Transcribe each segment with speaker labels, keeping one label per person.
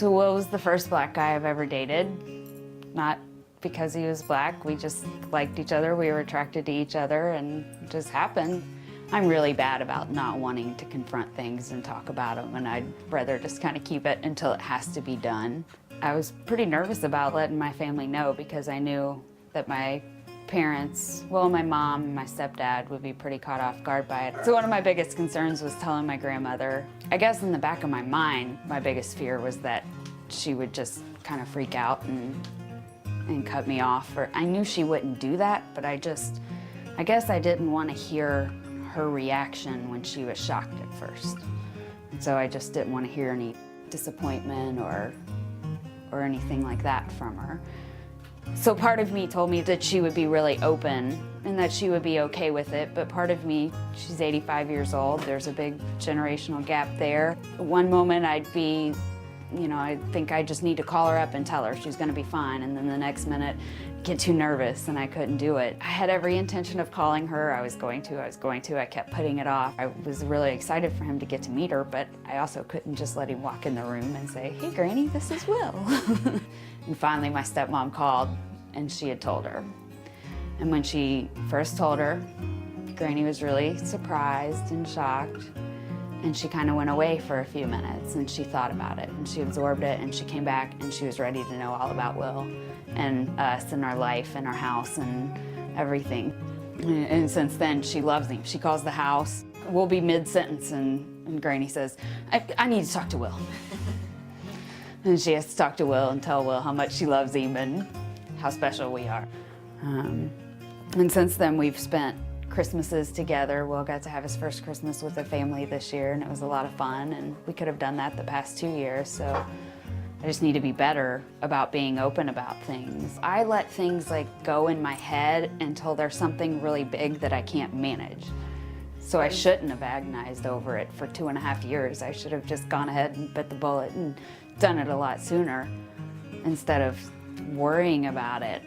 Speaker 1: So Will was the first black guy I've ever dated. Not because he was black, we just liked each other, we were attracted to each other, and it just happened. I'm really bad about not wanting to confront things and talk about them, and I'd rather just kind of keep it until it has to be done. I was pretty nervous about letting my family know because I knew that my parents, well, my mom and my stepdad would be pretty caught off guard by it. So one of my biggest concerns was telling my grandmother. I guess in the back of my mind, my biggest fear was that she would just kind of freak out and cut me off. Or I knew she wouldn't do that, but I guess I didn't want to hear her reaction when she was shocked at first. And so I just didn't want to hear any disappointment or anything like that from her. So part of me told me that she would be really open and that she would be okay with it, but part of me, she's 85 years old, there's a big generational gap there. One moment I'd be, I think I just need to call her up and tell her she's gonna be fine, and then the next minute, get too nervous and I couldn't do it. I had every intention of calling her, I was going to, I kept putting it off. I was really excited for him to get to meet her, but I also couldn't just let him walk in the room and say, "Hey Granny, this is Will." And finally my stepmom called and she had told her. And when she first told her, Granny was really surprised and shocked, and she kind of went away for a few minutes and she thought about it and she absorbed it, and she came back and she was ready to know all about Will and us and our life and our house and everything. And since then she loves him. She calls the house. We'll be mid-sentence and Granny says, I need to talk to Will. And she has to talk to Will and tell Will how much she loves him and how special we are. And since then we've spent Christmases together. Will got to have his first Christmas with the family this year, and it was a lot of fun, and we could have done that the past 2 years, so I just need to be better about being open about things. I let things go in my head until there's something really big that I can't manage. So I shouldn't have agonized over it for 2.5 years. I should have just gone ahead and bit the bullet and done it a lot sooner instead of worrying about it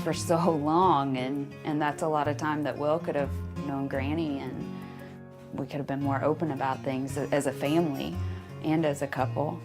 Speaker 1: for so long, and that's a lot of time that Will could have known Granny, and we could have been more open about things as a family and as a couple.